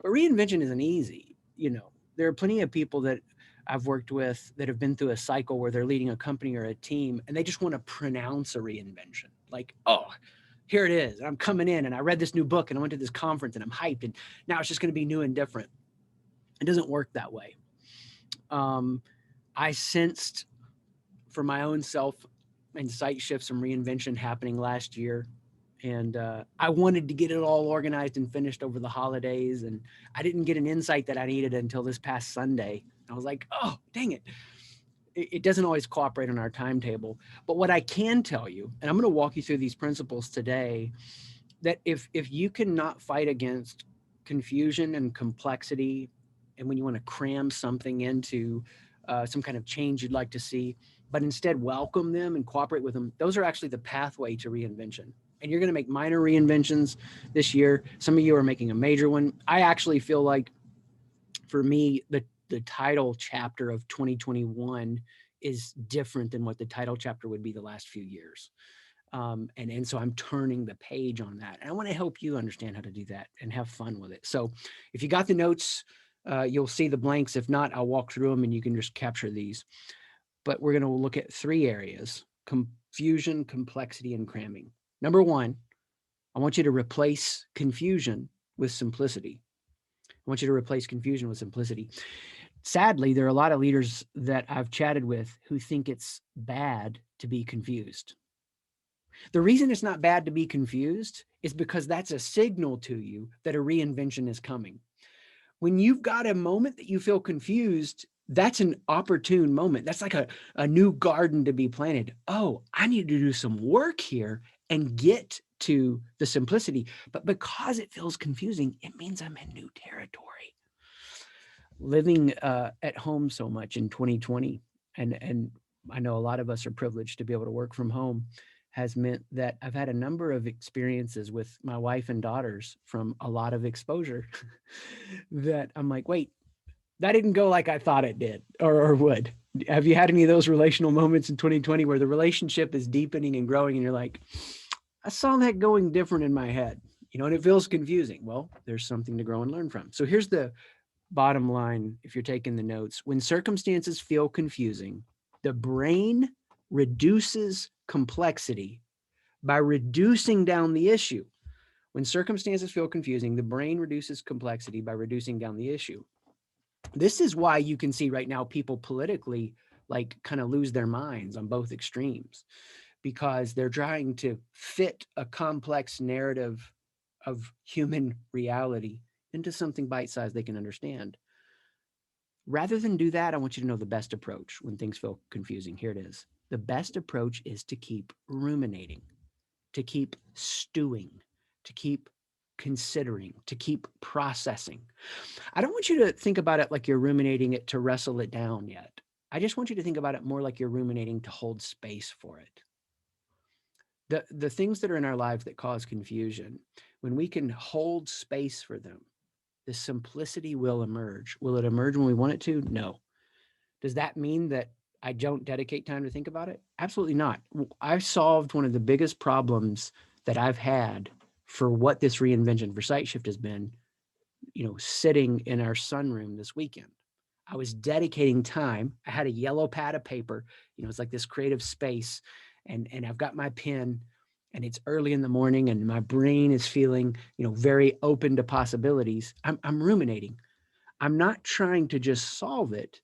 But reinvention isn't easy. You know, there are plenty of people that I've worked with that have been through a cycle where they're leading a company or a team and they just want to pronounce a reinvention. Like, oh, here it is. I'm coming in and I read this new book and I went to this conference and I'm hyped and now it's just going to be new and different. It doesn't work that way. I sensed for my own self and SightShift some reinvention happening last year. And I wanted to get it all organized and finished over the holidays. And I didn't get an insight that I needed until this past Sunday. I was like, oh, dang it. It doesn't always cooperate on our timetable. But what I can tell you, and I'm going to walk you through these principles today, that if you cannot fight against confusion and complexity, and when you want to cram something into some kind of change you'd like to see, but instead welcome them and cooperate with them, those are actually the pathway to reinvention. And you're going to make minor reinventions this year. Some of you are making a major one. I actually feel like, for me, the title chapter of 2021 is different than what the title chapter would be the last few years. And so I'm turning the page on that. And I want to help you understand how to do that and have fun with it. So if you got the notes, you'll see the blanks. If not, I'll walk through them and you can just capture these. But we're going to look at 3 areas: confusion, complexity, and cramming. Number 1, I want you to replace confusion with simplicity. I want you to replace confusion with simplicity. Sadly, there are a lot of leaders that I've chatted with who think it's bad to be confused. The reason it's not bad to be confused is because that's a signal to you that a reinvention is coming. When you've got a moment that you feel confused, that's an opportune moment. That's like a new garden to be planted. Oh, I need to do some work here and get to the simplicity. But because it feels confusing, it means I'm in new territory. Living at home so much in 2020, and I know a lot of us are privileged to be able to work from home, has meant that I've had a number of experiences with my wife and daughters from a lot of exposure that I'm like, wait, that didn't go like I thought it did or would. Have you had any of those relational moments in 2020 where the relationship is deepening and growing and you're like, I saw that going different in my head, and it feels confusing? Well, there's something to grow and learn from. So here's the bottom line. If you're taking the notes, when circumstances feel confusing, the brain reduces complexity by reducing down the issue. When circumstances feel confusing, the brain reduces complexity by reducing down the issue. This is why you can see right now people politically like kind of lose their minds on both extremes, because they're trying to fit a complex narrative of human reality into something bite-sized they can understand. Rather than do that, I want you to know the best approach when things feel confusing. Here it is. The best approach is to keep ruminating, to keep stewing, to keep considering, to keep processing. I don't want you to think about it like you're ruminating it to wrestle it down yet. I just want you to think about it more like you're ruminating to hold space for it. The things that are in our lives that cause confusion, when we can hold space for them, the simplicity will emerge. Will it emerge when we want it to? No. Does that mean that I don't dedicate time to think about it? Absolutely not. I've solved one of the biggest problems that I've had for what this reinvention for SightShift has been, sitting in our sunroom this weekend. I was dedicating time. I had a yellow pad of paper, it's like this creative space, and I've got my pen, and it's early in the morning and my brain is feeling, very open to possibilities. I'm ruminating. I'm not trying to just solve it.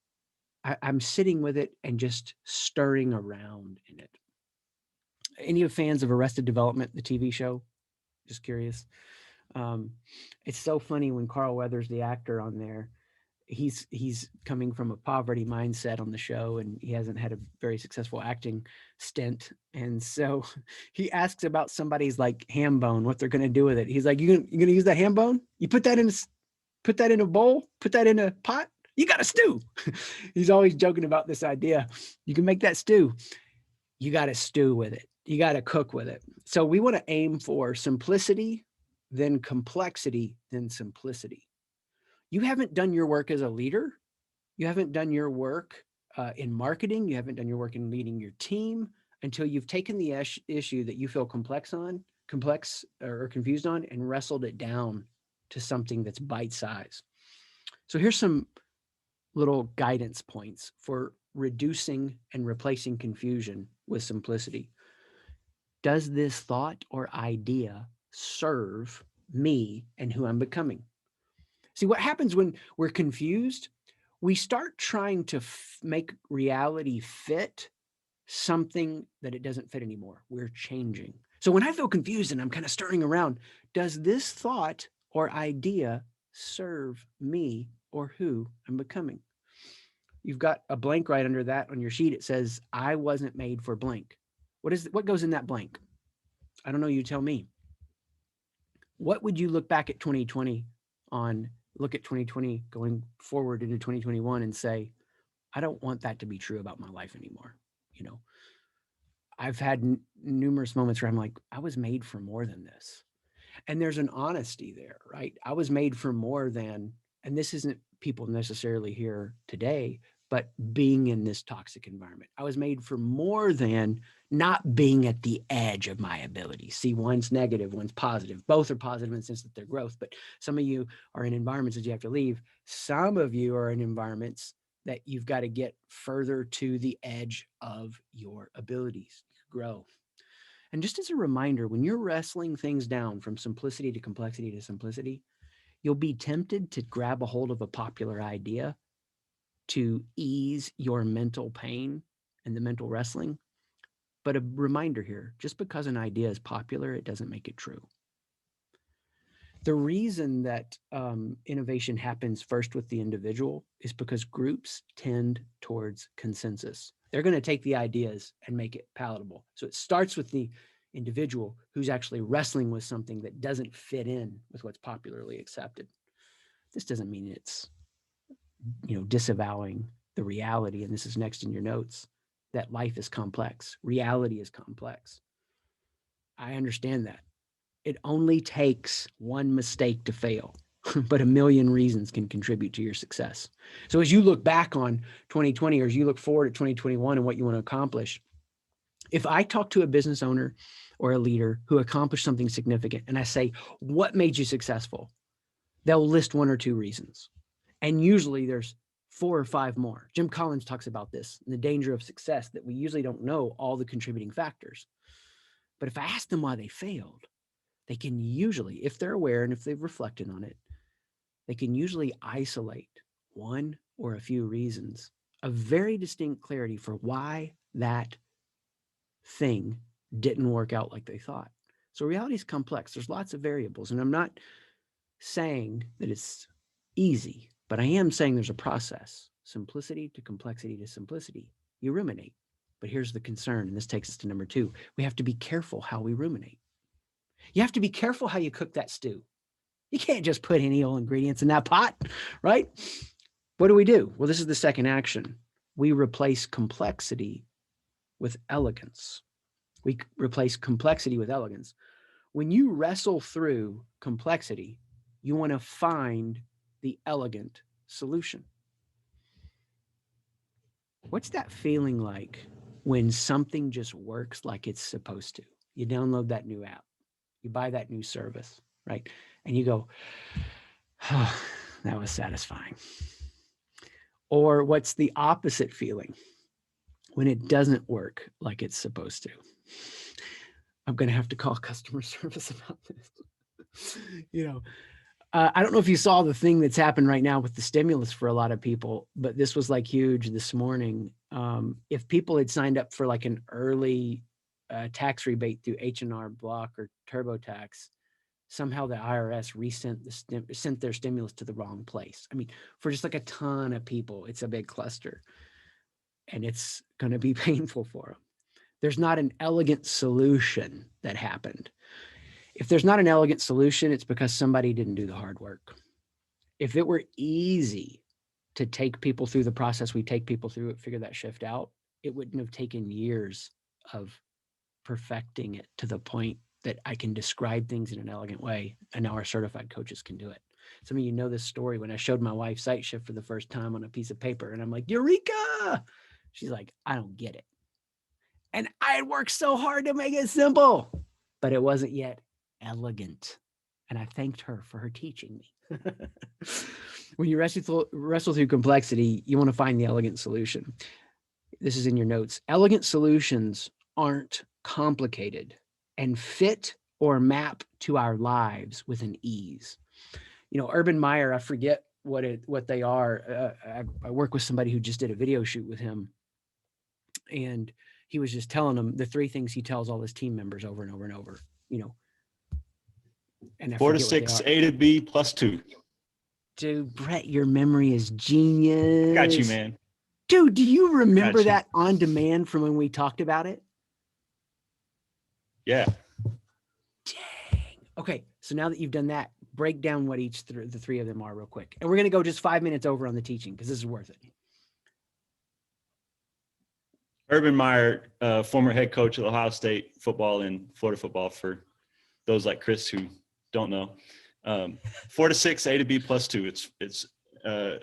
I'm sitting with it and just stirring around in it. Any of fans of Arrested Development, the TV show? Just curious. It's so funny when Carl Weathers, the actor on there, he's coming from a poverty mindset on the show, and he hasn't had a very successful acting stint. And so he asks about somebody's like ham bone, what they're going to do with it. He's like, you going to use that ham bone? You put that in a bowl, put that in a pot. You got to stew. He's always joking about this idea. You can make that stew. You got to stew with it. You got to cook with it. So we want to aim for simplicity, then complexity, then simplicity. You haven't done your work as a leader. You haven't done your work in marketing. You haven't done your work in leading your team until you've taken the issue that you feel complex or confused on and wrestled it down to something that's bite-sized. So here's some little guidance points for reducing and replacing confusion with simplicity. Does this thought or idea serve me and who I'm becoming? See, what happens when we're confused? We start trying to make reality fit something that it doesn't fit anymore. We're changing. So when I feel confused and I'm kind of stirring around, does this thought or idea serve me or who I'm becoming? You've got a blank right under that on your sheet. It says, I wasn't made for blank. What goes in that blank? I don't know. You tell me. What would you look back at 2020 on, look at 2020 going forward into 2021 and say, I don't want that to be true about my life anymore. You know, I've had numerous moments where I'm like, I was made for more than this. And there's an honesty there, right? I was made for more than, and this isn't people necessarily here today, but being in this toxic environment. I was made for more than not being at the edge of my ability. See, one's negative, one's positive. Both are positive in the sense that they're growth, but some of you are in environments that you have to leave. Some of you are in environments that you've got to get further to the edge of your abilities to grow. And just as a reminder, when you're wrestling things down from simplicity to simplicity, you'll be tempted to grab a hold of a popular idea to ease your mental pain and the mental wrestling. But a reminder here, just because an idea is popular, it doesn't make it true. The reason that innovation happens first with the individual is because groups tend towards consensus. They're going to take the ideas and make it palatable. So it starts with the individual who's actually wrestling with something that doesn't fit in with what's popularly accepted. This doesn't mean it's, disavowing the reality, and this is next in your notes, that life is complex. Reality is complex. I understand that. It only takes one mistake to fail, but a million reasons can contribute to your success. So as you look back on 2020, or as you look forward at 2021 and what you want to accomplish, if I talk to a business owner or a leader who accomplished something significant and I say, what made you successful? They'll list one or two reasons. And usually there's 4 or 5 more. Jim Collins talks about this, the danger of success, that we usually don't know all the contributing factors. But if I ask them why they failed, they can usually, if they're aware and if they've reflected on it, they can usually isolate one or a few reasons of very distinct clarity for why that thing didn't work out like they thought. So reality is complex. There's lots of variables. And I'm not saying that it's easy, but I am saying there's a process. Simplicity to complexity to simplicity. You ruminate. But here's the concern, and this takes us to number 2. We have to be careful how we ruminate. You have to be careful how you cook that stew. You can't just put any old ingredients in that pot, right? What do? Well, this is the second action. We replace complexity with elegance. We replace complexity with elegance. When you wrestle through complexity, you want to find the elegant solution. What's that feeling like when something just works like it's supposed to? You download that new app, you buy that new service, right? And you go, oh, that was satisfying. Or what's the opposite feeling when it doesn't work like it's supposed to? I'm going to have to call customer service about this. I don't know if you saw the thing that's happened right now with the stimulus for a lot of people, but this was like huge this morning. If people had signed up for like an early tax rebate through H&R Block or TurboTax, somehow the IRS sent their stimulus to the wrong place. I mean, for just like a ton of people, it's a big cluster, and it's going to be painful for them. There's not an elegant solution that happened. If there's not an elegant solution, it's because somebody didn't do the hard work. If it were easy to take people through the process we take people through it, figure that shift out, it wouldn't have taken years of perfecting it to the point that I can describe things in an elegant way. And now our certified coaches can do it. Some of you know this story when I showed my wife SightShift for the first time on a piece of paper, and I'm like, Eureka! She's like, I don't get it. And I had worked so hard to make it simple, but it wasn't yet elegant. and I thanked her for her teaching me. When you wrestle through complexity, you want to find the elegant solution. This is in your notes. Elegant solutions aren't complicated and fit or map to our lives with an ease. You know, Urban Meyer, I forget what they are. I work with somebody who just did a video shoot with him, and he was just telling them the three things he tells all his team members over and over and over. You know, and I 4 to forget what they 6, are. A to B plus 2. Dude, Brett, your memory is genius. Got you, man. Dude, do you remember Got you. that on demand from when we talked about it? Yeah. Dang. Okay, so now that you've done that, break down what each the three of them are real quick. And we're going to go just 5 minutes over on the teaching because this is worth it. Urban Meyer, former head coach of Ohio State football and Florida football, for those like Chris who don't know. 4 to 6, A to B plus 2. It's a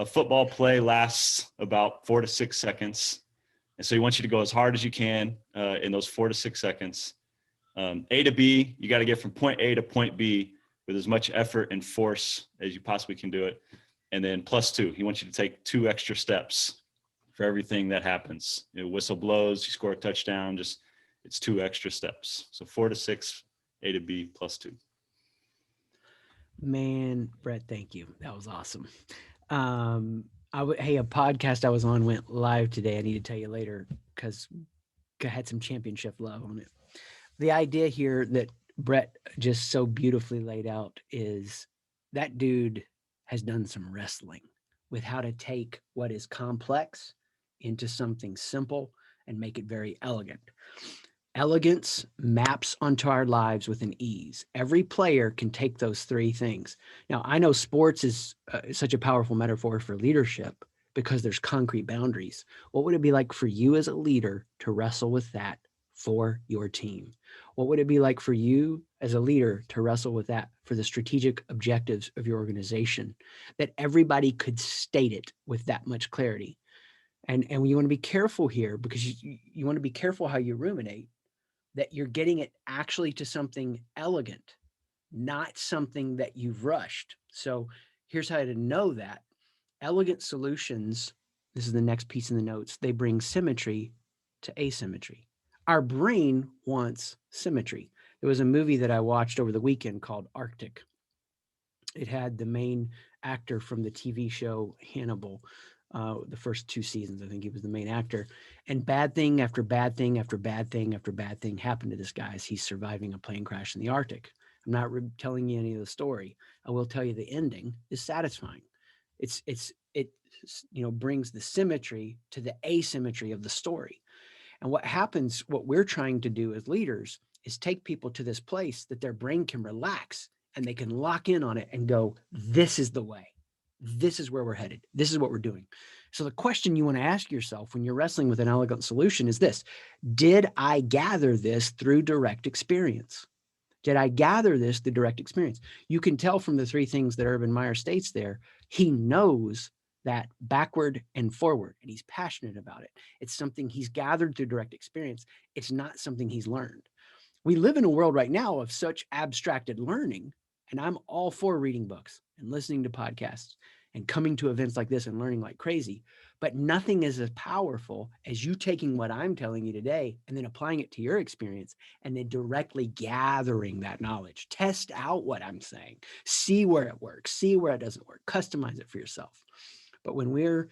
football play lasts about 4 to 6 seconds. And so he wants you to go as hard as you can in those 4 to 6 seconds. A to B, you got to get from point A to point B with as much effort and force as you possibly can do it. And then plus 2, he wants you to take 2 extra steps for everything that happens. You know, whistle blows, you score a touchdown, just it's 2 extra steps. So 4 to 6, A to B plus 2. Man, Brett, thank you. That was awesome. Hey, a podcast I was on went live today. I need to tell you later because I had some championship love on it. The idea here that Brett just so beautifully laid out is that dude has done some wrestling with how to take what is complex into something simple and make it very elegant. Elegance maps onto our lives with an ease. Every player can take those three things. Now, I know sports is such a powerful metaphor for leadership because there's concrete boundaries. What would it be like for you as a leader to wrestle with that for your team? What would it be like for you as a leader to wrestle with that for the strategic objectives of your organization, that everybody could state it with that much clarity? And you want to be careful here because you want to be careful how you ruminate, that you're getting it actually to something elegant, not something that you've rushed. So here's how to know that. Elegant solutions, this is the next piece in the notes, they bring symmetry to asymmetry. Our brain wants symmetry. There was a movie that I watched over the weekend called Arctic. It had the main actor from the TV show Hannibal, the first 2 seasons. I think he was the main actor. And bad thing after bad thing after bad thing after bad thing happened to this guy as he's surviving a plane crash in the Arctic. I'm not telling you any of the story. I will tell you the ending is satisfying. It brings the symmetry to the asymmetry of the story. And what happens, what we're trying to do as leaders is take people to this place that their brain can relax and they can lock in on it and go, this is the way. This is where we're headed. This is what we're doing. So the question you want to ask yourself when you're wrestling with an elegant solution is this: did I gather this through direct experience? Did I gather this through direct experience? You can tell from the 3 things that Urban Meyer states there, he knows that backward and forward, and he's passionate about it. It's something he's gathered through direct experience. It's not something he's learned. We live in a world right now of such abstracted learning, and I'm all for reading books and listening to podcasts and coming to events like this and learning like crazy. But nothing is as powerful as you taking what I'm telling you today and then applying it to your experience and then directly gathering that knowledge. Test out what I'm saying. See where it works. See where it doesn't work. Customize it for yourself. But when we're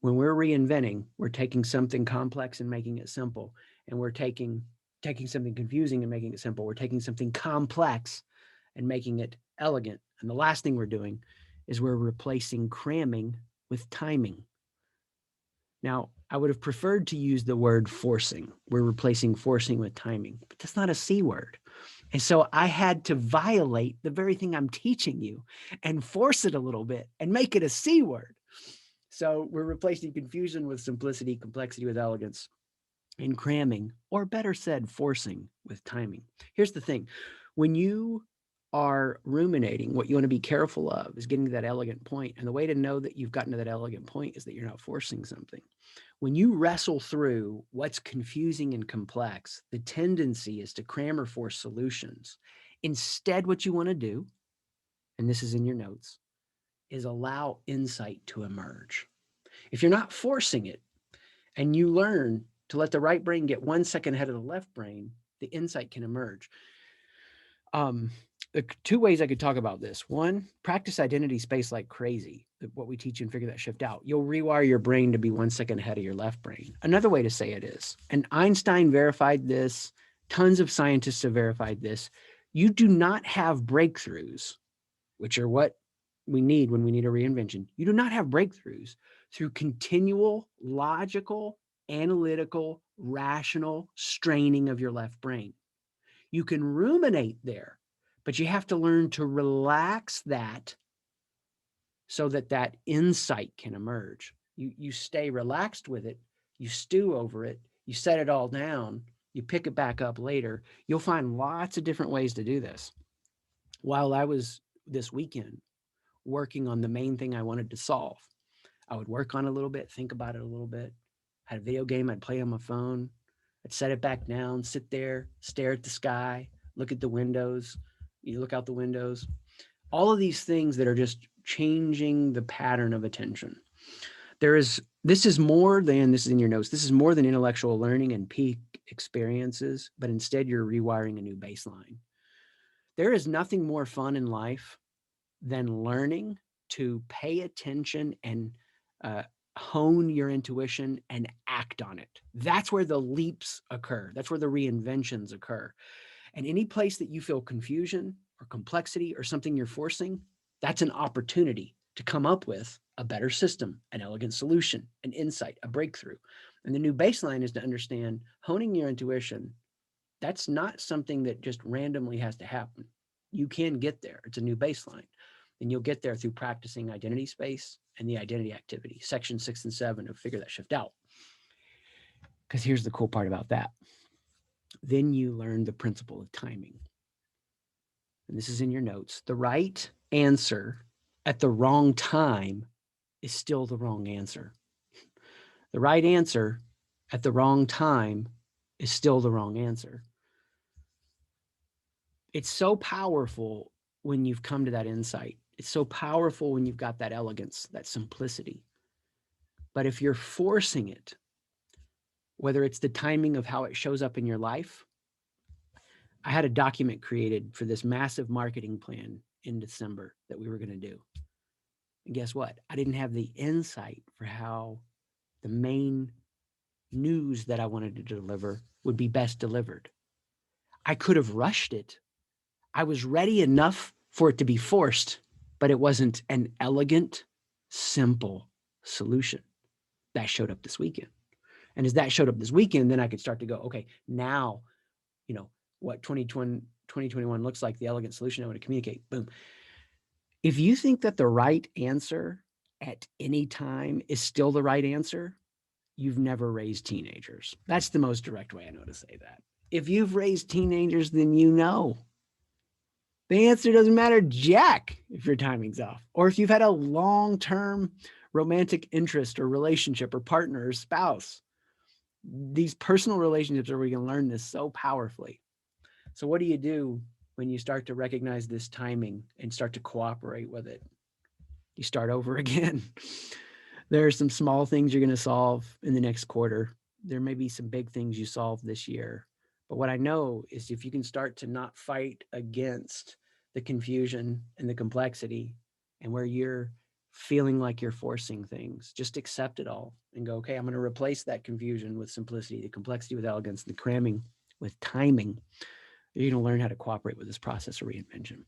reinventing, we're taking something complex and making it simple. And we're taking something confusing and making it simple. We're taking something complex and making it elegant. And the last thing we're doing is we're replacing cramming with timing. Now, I would have preferred to use the word forcing. We're replacing forcing with timing, but that's not a C word. And so I had to violate the very thing I'm teaching you and force it a little bit and make it a C word. So we're replacing confusion with simplicity, complexity with elegance, and cramming, or better said, forcing with timing. Here's the thing. When you are ruminating, what you want to be careful of is getting to that elegant point. And the way to know that you've gotten to that elegant point is that you're not forcing something. When you wrestle through what's confusing and complex, the tendency is to cram or force solutions. Instead, what you want to do, and this is in your notes, is allow insight to emerge. If you're not forcing it and you learn to let the right brain get 1 second ahead of the left brain, the insight can emerge. The two ways I could talk about this. One, practice identity space like crazy. What we teach and figure that shift out. You'll rewire your brain to be 1 second ahead of your left brain. Another way to say it is, and Einstein verified this, tons of scientists have verified this. You do not have breakthroughs, which are what we need when we need a reinvention. You do not have breakthroughs through continual, logical, analytical, rational straining of your left brain. You can ruminate there, but you have to learn to relax that so that that insight can emerge. You stay relaxed with it, you stew over it, you set it all down, you pick it back up later. You'll find lots of different ways to do this. While I was this weekend working on the main thing I wanted to solve, I would work on it a little bit, think about it a little bit, had a video game I'd play on my phone, I'd set it back down, sit there, stare at the sky, look at the windows, you look out the windows, all of these things that are just changing the pattern of attention. This is more than, this is in your notes, this is more than intellectual learning and peak experiences, but instead you're rewiring a new baseline. There is nothing more fun in life than learning to pay attention and hone your intuition and act on it. That's where the leaps occur. That's where the reinventions occur. And any place that you feel confusion or complexity or something you're forcing, that's an opportunity to come up with a better system, an elegant solution, an insight, a breakthrough. And the new baseline is to understand honing your intuition. That's not something that just randomly has to happen. You can get there. It's a new baseline. And you'll get there through practicing identity space and the identity activity, section 6 and 7 of Figure That Shift Out. Because here's the cool part about that. Then you learn the principle of timing. And this is in your notes. The right answer at the wrong time is still the wrong answer. The right answer at the wrong time is still the wrong answer. It's so powerful when you've come to that insight. It's so powerful when you've got that elegance, that simplicity. But if you're forcing it, whether it's the timing of how it shows up in your life, I had a document created for this massive marketing plan in December that we were going to do. And guess what? I didn't have the insight for how the main news that I wanted to deliver would be best delivered. I could have rushed it. I was ready enough for it to be forced, but it wasn't an elegant, simple solution. That showed up this weekend. And as that showed up this weekend, then I could start to go, okay, now, you know, what 2021 looks like, the elegant solution I want to communicate. Boom. If you think that the right answer at any time is still the right answer, you've never raised teenagers. That's the most direct way I know to say that. If you've raised teenagers, then you know. The answer doesn't matter jack if your timing's off, or if you've had a long-term romantic interest or relationship or partner or spouse. These personal relationships are where you can learn this so powerfully. So what do you do when you start to recognize this timing and start to cooperate with it? You start over again. There are some small things you're going to solve in the next quarter. There may be some big things you solve this year. But what I know is if you can start to not fight against the confusion and the complexity and where you're feeling like you're forcing things, just accept it all and go, okay, I'm going to replace that confusion with simplicity, the complexity with elegance, the cramming with timing. You're going to learn how to cooperate with this process of reinvention.